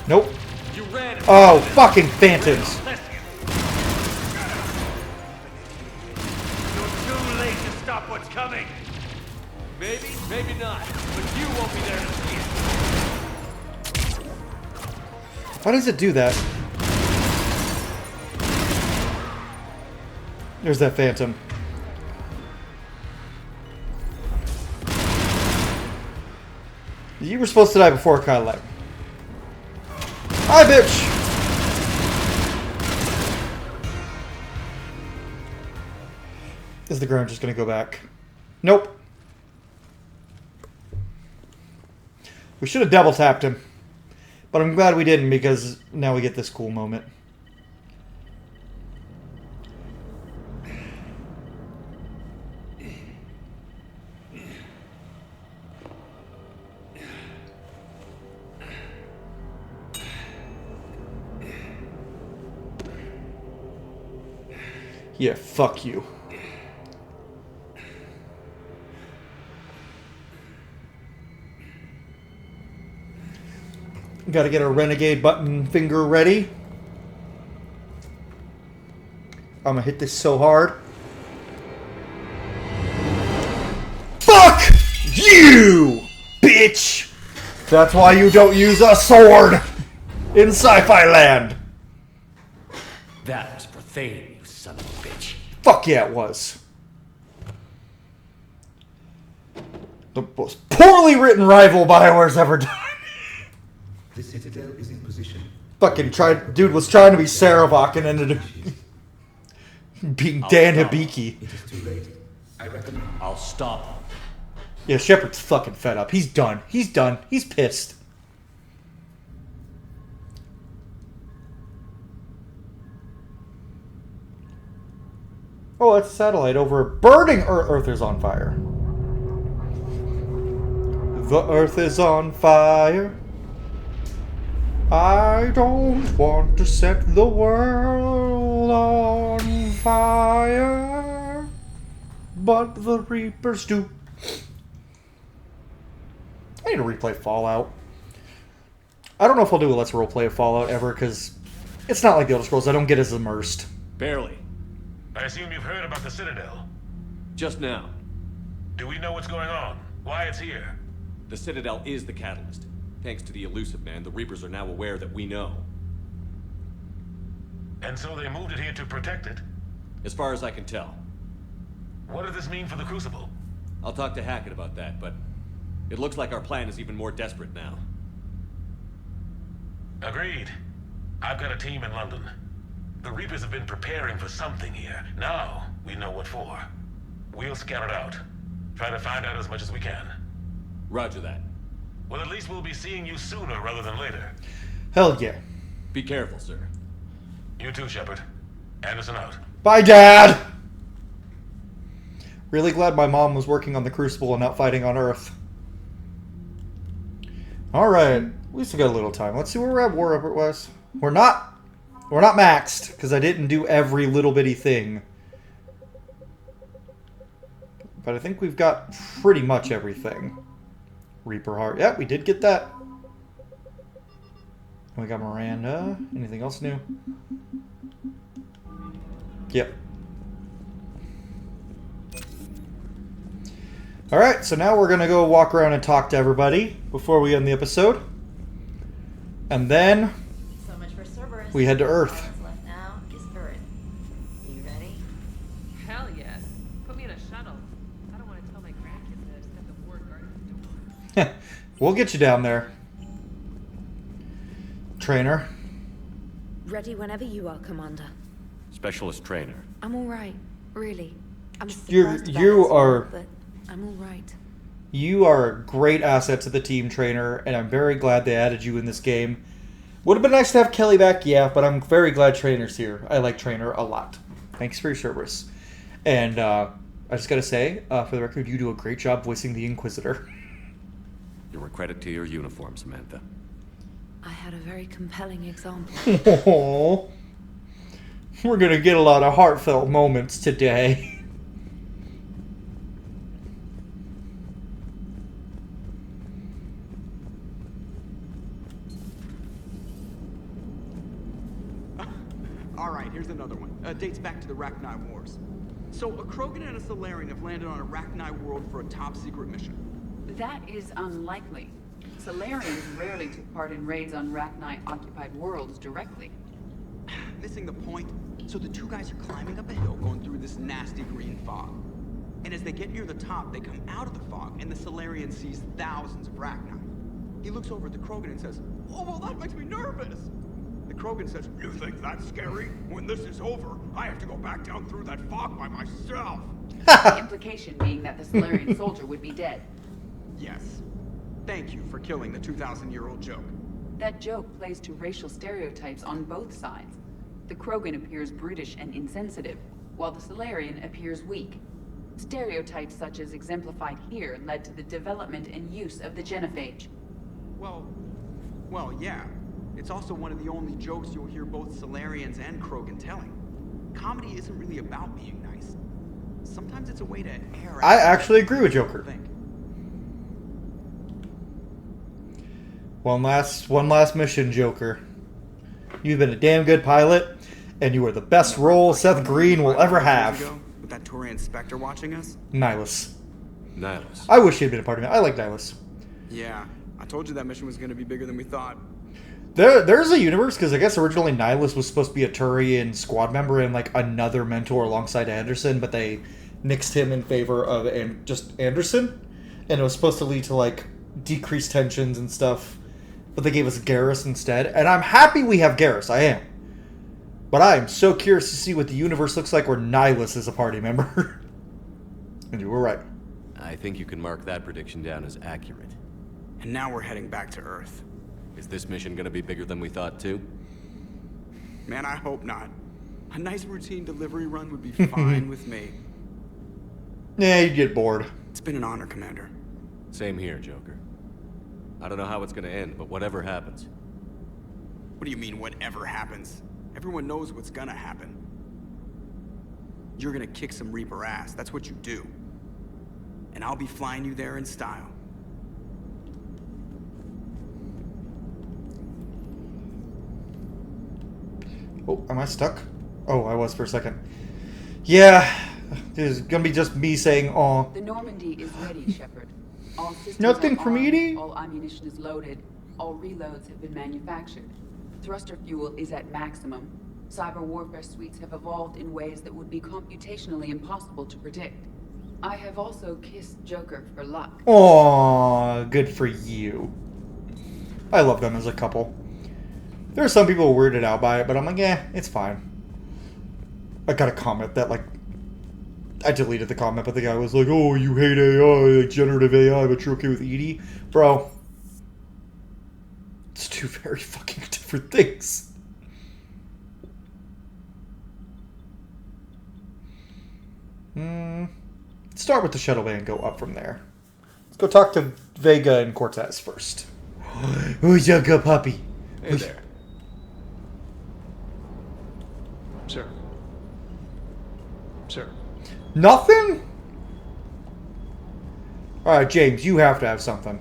Nope. You ran. Oh, fucking phantoms. You're too late to stop what's coming. Maybe, maybe not. But you won't be there to see it. Why does it do that? There's that phantom. You were supposed to die before Kylek. Hi, bitch! Is the ground just gonna go back? Nope. We should have double tapped him. But I'm glad we didn't because now we get this cool moment. Yeah, fuck you. Gotta get our renegade button finger ready. I'm gonna hit this so hard. Fuck you, bitch! That's why you don't use a sword in sci-fi land. That was for Thane, you son of a bitch. Fuck yeah, it was. The most poorly written rival BioWare's ever done. The Citadel is in position. Fucking dude was trying to be Saravok and ended up being Dan Hibiki. It is too late. I recommend. I'll stop. Yeah, Shepard's fucking fed up. He's done. He's done. He's pissed. Oh, that's a satellite over burning Earth. Earth is on fire. The Earth is on fire. I don't want to set the world on fire, but the Reapers do. I need to replay Fallout. I don't know if I'll do a Let's Roleplay of Fallout ever, because it's not like the Elder Scrolls. I don't get as immersed. Barely. I assume you've heard about the Citadel. Just now. Do we know what's going on? Why it's here? The Citadel is the catalyst. Thanks to the elusive man, the Reapers are now aware that we know. And so they moved it here to protect it? As far as I can tell. What does this mean for the Crucible? I'll talk to Hackett about that, but it looks like our plan is even more desperate now. Agreed. I've got a team in London. The Reapers have been preparing for something here. Now, we know what for. We'll scout it out. Try to find out as much as we can. Roger that. Well, at least we'll be seeing you sooner rather than later. Hell yeah. Be careful, sir. You too, Shepard. Anderson out. Bye, Dad! Really glad my mom was working on the Crucible and not fighting on Earth. Alright. We still got a little time. Let's see where we're at War Effort West. We're not maxed, because I didn't do every little bitty thing. But I think we've got pretty much everything. Reaper Heart. Yeah, we did get that. We got Miranda. Anything else new? Yep. Alright, so now we're going to go walk around and talk to everybody before we end the episode. And then So much for Cerberus. we head to Earth. All that's left now is Earth. You ready? Hell yes. Put me in a shuttle. I don't want to tell my grandkids that I've sent the ward guard at the door. We'll get you down there. Trainer. Ready whenever you are, Commander. Specialist trainer. I'm all right, really. I'm surprised about You this, are but I'm all right. You are a great asset to the team, Trainer, and I'm very glad they added you in this game. Would have been nice to have Kelly back, yeah, but I'm very glad Trainer's here. I like Trainer a lot. Thanks for your service. And I just gotta say, for the record, you do a great job voicing the Inquisitor. You're a credit to your uniform, Samantha. I had a very compelling example. Aww. We're gonna get a lot of heartfelt moments today. Alright, here's another one. Dates back to the Rachni Wars. So, a Krogan and a Solarian have landed on a Rachni world for a top-secret mission. That is unlikely. Solarians rarely took part in raids on Rachni-occupied worlds directly. Missing the point. So the two guys are climbing up a hill going through this nasty green fog. And as they get near the top, they come out of the fog, and the Solarian sees thousands of Rachni. He looks over at the Krogan and says, "Oh, well, that makes me nervous." The Krogan says, "You think that's scary? When this is over, I have to go back down through that fog by myself." The implication being that the Solarian soldier would be dead. Yes. Thank you for killing the 2,000-year-old joke. That joke plays to racial stereotypes on both sides. The Krogan appears brutish and insensitive, while the Solarian appears weak. Stereotypes such as exemplified here led to the development and use of the genophage. Well, yeah. It's also one of the only jokes you'll hear both Solarians and Krogan telling. Comedy isn't really about being nice. Sometimes it's a way to air out. I actually agree with Joker. One last mission, Joker. You've been a damn good pilot, and you are the best role Seth Green will ever have. With that Turian Spectre watching us? Nihilus. Nihilus. I wish he had been a part of it. I like Nihilus. Yeah, I told you that mission was going to be bigger than we thought. There's a universe, because I guess originally Nihilus was supposed to be a Turian squad member and like another mentor alongside Anderson, but they nixed him in favor of just Anderson, and it was supposed to lead to like decreased tensions and stuff, but they gave us Garrus instead, and I'm happy we have Garrus, I am. But I am so curious to see what the universe looks like where Nihilus is a party member. And you were right. I think you can mark that prediction down as accurate. And now we're heading back to Earth. Is this mission gonna be bigger than we thought, too? Man, I hope not. A nice routine delivery run would be fine with me. Yeah, you'd get bored. It's been an honor, Commander. Same here, Joker. I don't know how it's gonna end, but whatever happens. What do you mean, whatever happens? Everyone knows what's gonna happen. You're gonna kick some Reaper ass, that's what you do. And I'll be flying you there in style. Oh, am I stuck? Oh, I was for a second. Yeah, there's gonna be just me saying, "Oh." The Normandy is ready, Shepard. All systems Nothing are from on, Edie? all ammunition is loaded, all reloads have been manufactured. Thruster fuel is at maximum. Cyber warfare suites have evolved in ways that would be computationally impossible to predict. I have also kissed Joker for luck. Aw, good for you. I love them as a couple. There are some people weirded out by it, but I'm like, eh, it's fine. I got a comment that, like, I deleted the comment, but the guy was like, oh, you hate AI, like generative AI, but you're okay with Edie? Bro, it's two very fucking different things. Let's start with the shuttle bay and go up from there. Let's go talk to Vega and Cortez first. Who's your good puppy? Hey there. Sir. Sir. Nothing? Alright, James, you have to have something.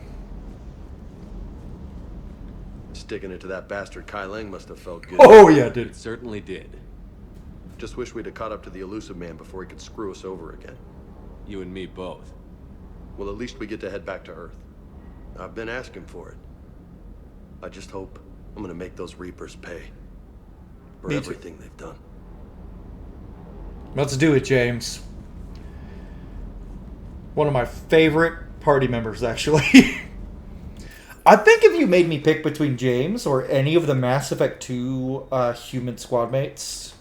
Sticking it to that bastard Kai Lang must have felt good. Oh, yeah, dude. It certainly did. Just wish we'd have caught up to the elusive man before he could screw us over again. You and me both. Well, at least we get to head back to Earth. I've been asking for it. I just hope I'm gonna make those Reapers pay for Me too. everything they've done. Let's do it, James. One of my favorite party members, actually. I think if you made me pick between James or any of the Mass Effect 2 human squad mates,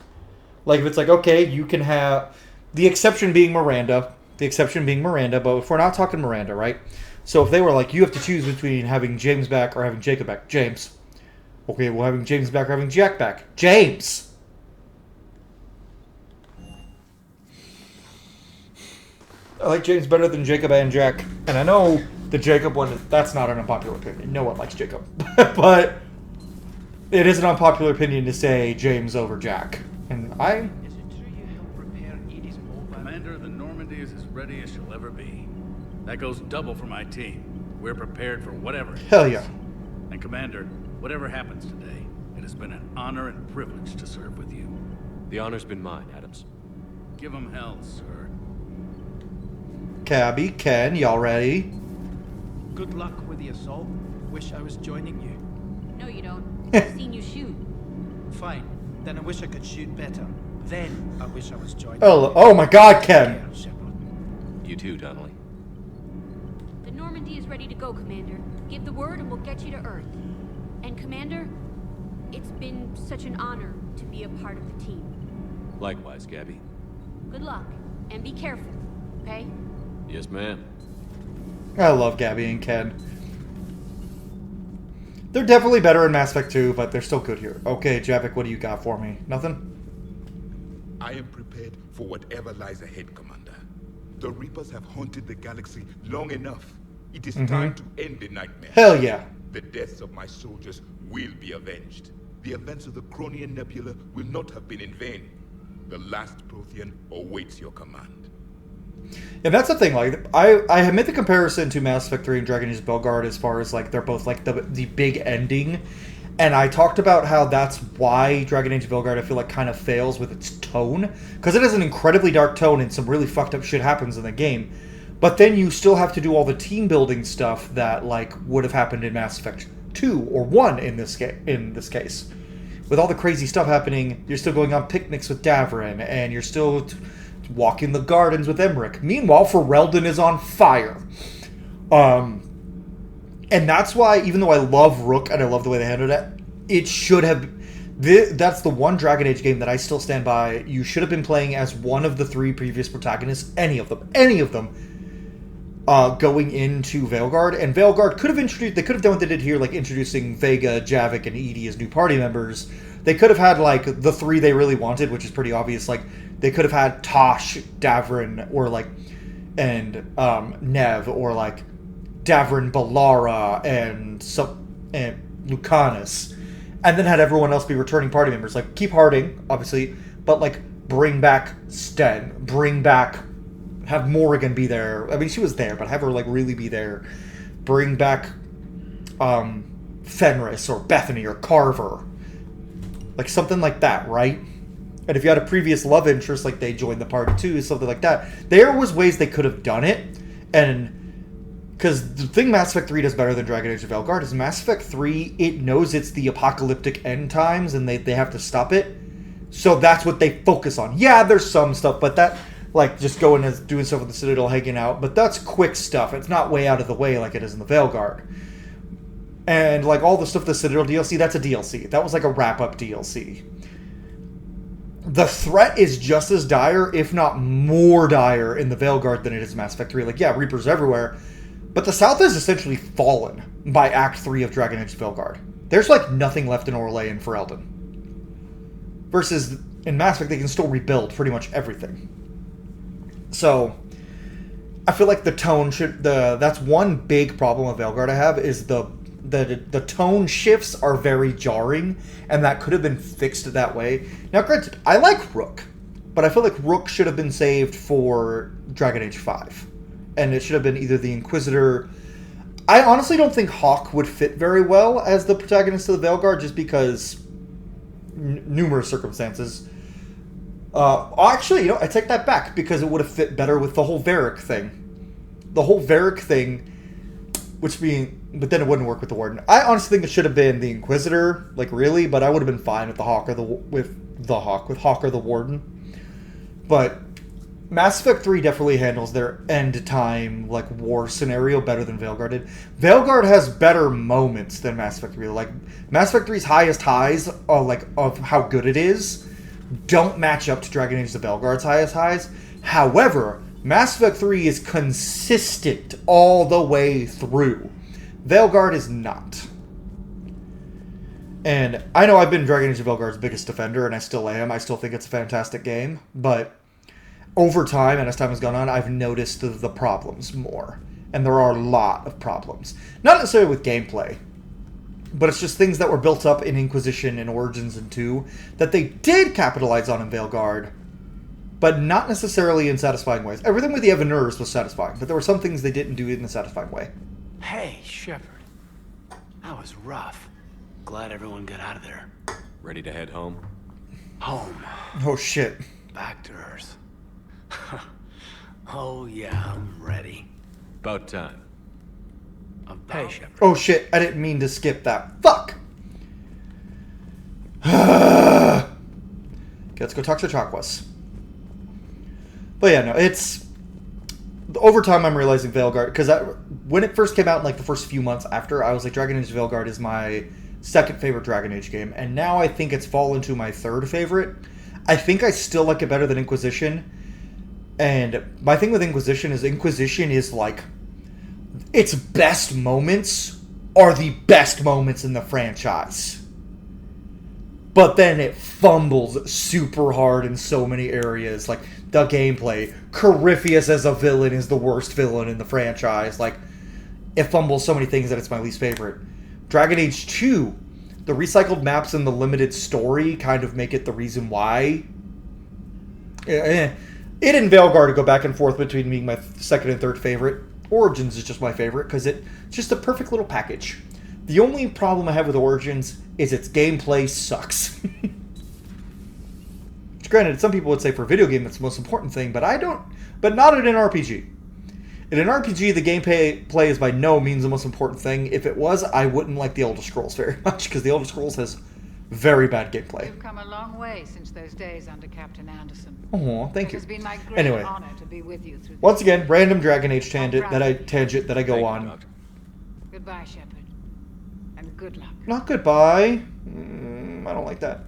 like if it's like, okay, you can have, the exception being Miranda, but if we're not talking Miranda, right? So if they were like, you have to choose between having James back or having Jacob back, James. Okay, well, having James back or having Jack back, James. I like James better than Jacob and Jack. And I know the Jacob one, that's not an unpopular opinion. No one likes Jacob. But it is an unpopular opinion to say James over Jack. And I... Commander, the Normandy is as ready as she'll ever be. That goes double for my team. We're prepared for whatever. Hell yeah. And Commander, whatever happens today, it has been an honor and privilege to serve with you. The honor's been mine, Adams. Give 'em hell, sir. Cabby, Ken, y'all ready? Good luck with the assault. Wish I was joining you. No, you don't. I've seen you shoot. Fine. Then I wish I could shoot better. Then I wish I was joining Oh my god, Ken! You too, Donnelly. The Normandy is ready to go, Commander. Give the word and we'll get you to Earth. And Commander, it's been such an honor to be a part of the team. Likewise, Gabby. Good luck, and be careful, okay? Yes, ma'am. I love Gabby and Ken. They're definitely better in Mass Effect 2, but they're still good here. Okay, Javik, what do you got for me? Nothing? I am prepared for whatever lies ahead, Commander. The Reapers have haunted the galaxy long enough. It is time to end the nightmare. Hell yeah. The deaths of my soldiers will be avenged. The events of the Cronian Nebula will not have been in vain. The last Prothean awaits your command. And that's the thing, like, I have made the comparison to Mass Effect 3 and Dragon Age Belgard as far as, like, they're both, like, the big ending. And I talked about how that's why Dragon Age Belgard, I feel like, kind of fails with its tone. Because it has an incredibly dark tone and some really fucked up shit happens in the game. But then you still have to do all the team building stuff that, like, would have happened in Mass Effect 2 or 1 in this case. With all the crazy stuff happening, you're still going on picnics with Davrin, and you're still walking the gardens with Emmerich. Meanwhile, Ferelden is on fire. And that's why, even though I love Rook and I love the way they handled it, it should have... That's the one Dragon Age game that I still stand by. You should have been playing as one of the 3 previous protagonists, any of them, going into Veilguard. And Veilguard could have introduced... They could have done what they did here, like introducing Vega, Javik, and Edie as new party members. They could have had, like, the 3 they really wanted, which is pretty obvious. Like, they could have had Tosh, Davrin, or, like, and Nev, or, like, Davrin, Balara, and Lucanus. And then had everyone else be returning party members. Like, keep Harding, obviously, but, like, bring back Sten. Bring back... Have Morrigan be there. I mean, she was there, but have her, like, really be there. Bring back Fenris, or Bethany, or Carver. Like, something like that, right? And if you had a previous love interest, like, they joined the party too, something like that. There was ways they could have done it, and Because the thing Mass Effect 3 does better than Dragon Age of Velgard is Mass Effect 3, it knows it's the apocalyptic end times and they have to stop it. So that's what they focus on. Yeah, there's some stuff, but that, like, just going and doing stuff with the Citadel, hanging out, but that's quick stuff. It's not way out of the way like it is in the Velgard. And, like, all the stuff, the Citadel DLC, that's a DLC. That was like a wrap-up DLC. The threat is just as dire, if not more dire, in the Velgard than it is in Mass Effect 3. Like, yeah, Reapers everywhere. But the South is essentially fallen by Act 3 of Dragon Age Velgard. There's, like, nothing left in Orlais and Ferelden. Versus, in Mass Effect, they can still rebuild pretty much everything. So, I feel like the tone should... That's one big problem with Velgard I have, is the tone shifts are very jarring, and that could have been fixed that way. Now, granted, I like Rook, but I feel like Rook should have been saved for Dragon Age 5. And it should have been either the Inquisitor... I honestly don't think Hawk would fit very well as the protagonist of the Velgard, just because numerous circumstances. Actually, you know, I take that back, because it would have fit better with the whole Varric thing. The whole Varric thing, but then it wouldn't work with the Warden. I honestly think it should have been the Inquisitor, like, really, but I would have been fine with the Hawk or with Hawk or the Warden. But Mass Effect 3 definitely handles their end time, like, war scenario better than Velgard did. Velgard has better moments than Mass Effect 3. Like, Mass Effect 3's highest highs, of how good it is, don't match up to Dragon Age the Velgard's highest highs. However, Mass Effect 3 is consistent all the way through. Velgard is not. And I know I've been Dragon Age of Velgard's biggest defender, and I still am. I still think it's a fantastic game, but over time, and as time has gone on, I've noticed the problems more. And there are a lot of problems. Not necessarily with gameplay, but it's just things that were built up in Inquisition and Origins and 2 that they did capitalize on in Velgard, but not necessarily in satisfying ways. Everything with the Evanurs was satisfying, but there were some things they didn't do in a satisfying way. Hey, Shepard. That was rough. Glad everyone got out of there. Ready to head home? Home. Oh, shit. Back to Earth. Oh, yeah, I'm ready. About time. Hey, Shepard. Oh, shit. I didn't mean to skip that. Fuck! Okay, let's go talk to Chakwas. But yeah, no, it's... Over time, I'm realizing Velgard... Because when it first came out, in, like, the first few months after, I was like, Dragon Age Velgard is my second favorite Dragon Age game. And now I think it's fallen to my third favorite. I think I still like it better than Inquisition. And my thing with Inquisition is like, its best moments are the best moments in the franchise. But then it fumbles super hard in so many areas. Like, the gameplay. Corypheus as a villain is the worst villain in the franchise. Like, it fumbles so many things that it's my least favorite. Dragon Age 2, the recycled maps and the limited story kind of make it the reason why. It and Velgard go back and forth between being my second and third favorite. Origins is just my favorite because it's just a perfect little package. The only problem I have with Origins is its gameplay sucks. Granted, some people would say for a video game that's the most important thing, but I don't. But not in an RPG. In an RPG, the gameplay is by no means the most important thing. If it was, I wouldn't like the Elder Scrolls very much because the Elder Scrolls has very bad gameplay. You've come a long way since those days under Captain Anderson. Oh, thank you. It has been my great Anyway, honor to be with you through once again, random Dragon Age tangent that I go on. Goodbye, Shepard, and good luck. Not goodbye. I don't like that.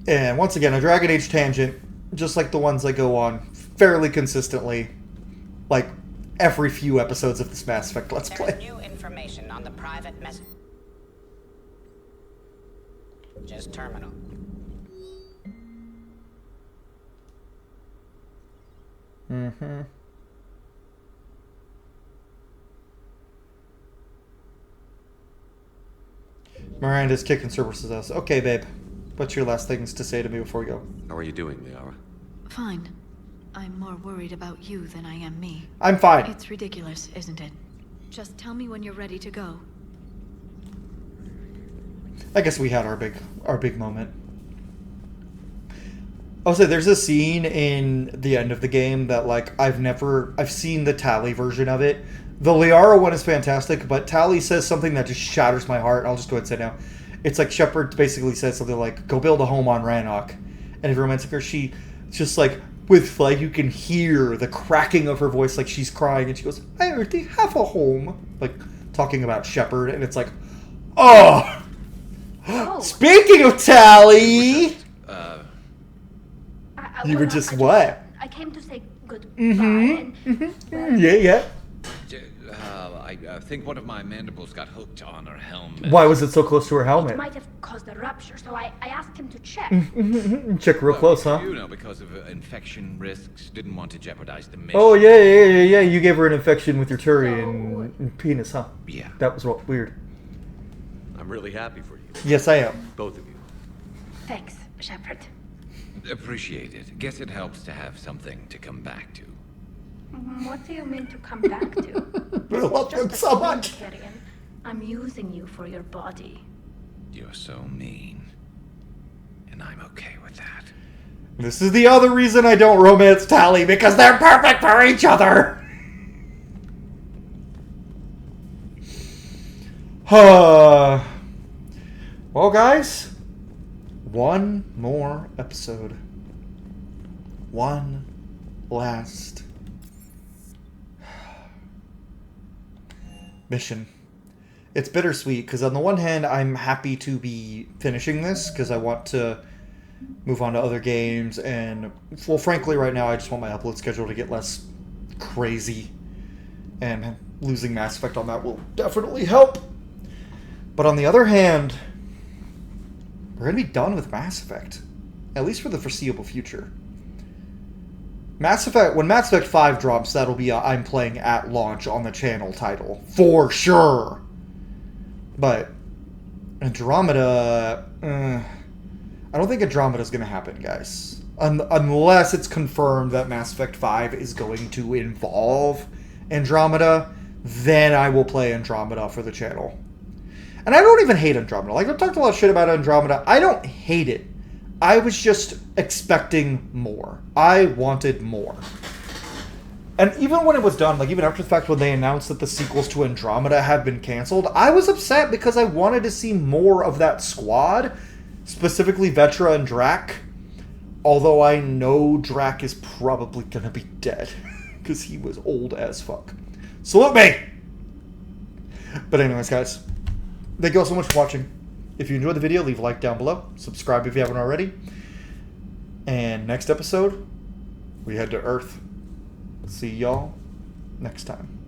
And once again, a Dragon Age tangent, just like the ones I go on fairly consistently, like every few episodes of this Mass Effect Let's Play. There's new information on the private message. Just terminal. Mm-hmm. Miranda's kicking Cerberus' ass. Okay, babe. What's your last things to say to me before we go? How are you doing, Liara? Fine. I'm more worried about you than I am me. I'm fine. It's ridiculous, isn't it? Just tell me when you're ready to go. I guess we had our big moment. I'll say there's a scene in the end of the game that, like, I've seen the Tally version of it. The Liara one is fantastic, but Tally says something that just shatters my heart. I'll just go ahead and say it now. It's like Shepard basically says something like, go build a home on Rannoch. And if you're romantic her, she just like, with like, you can hear the cracking of her voice, like she's crying, and she goes, I already have a home. Like, talking about Shepard, and it's like, oh! Speaking of Tally! You were just what? I came to say goodbye. Yeah. I think one of my mandibles got hooked on her helmet. Why was it so close to her helmet? It might have caused a rupture, so I asked him to check. Check real close, huh? You know, because of infection risks, didn't want to jeopardize the mission. Oh, yeah. You gave her an infection with your Turian penis, huh? Yeah. That was weird. I'm really happy for you. Yes, I am. Both of you. Thanks, Shepard. Appreciate it. Guess it helps to have something to come back to. What do you mean to come back to? I love him so much. I'm using you for your body. You're so mean. And I'm okay with that. This is the other reason I don't romance Tally, because they're perfect for each other! Well, guys, one more episode. One last mission. It's bittersweet, because on the one hand, I'm happy to be finishing this, because I want to move on to other games, and, well, frankly, right now, I just want my upload schedule to get less crazy, and losing Mass Effect on that will definitely help. But on the other hand, we're going to be done with Mass Effect, at least for the foreseeable future. Mass Effect, when Mass Effect 5 drops, that'll be a I'm playing at launch on the channel title, for sure. But Andromeda, I don't think Andromeda's going to happen, guys. Unless it's confirmed that Mass Effect 5 is going to involve Andromeda, then I will play Andromeda for the channel. And I don't even hate Andromeda. Like, I've talked a lot of shit about Andromeda. I don't hate it. I was just expecting more. I wanted more. And even when it was done, like even after the fact when they announced that the sequels to Andromeda had been canceled, I was upset because I wanted to see more of that squad, specifically Vetra and Drac. Although I know Drac is probably going to be dead because he was old as fuck. Salute me! But anyways, guys, thank you all so much for watching. If you enjoyed the video, leave a like down below. Subscribe if you haven't already. And next episode, we head to Earth. See y'all next time.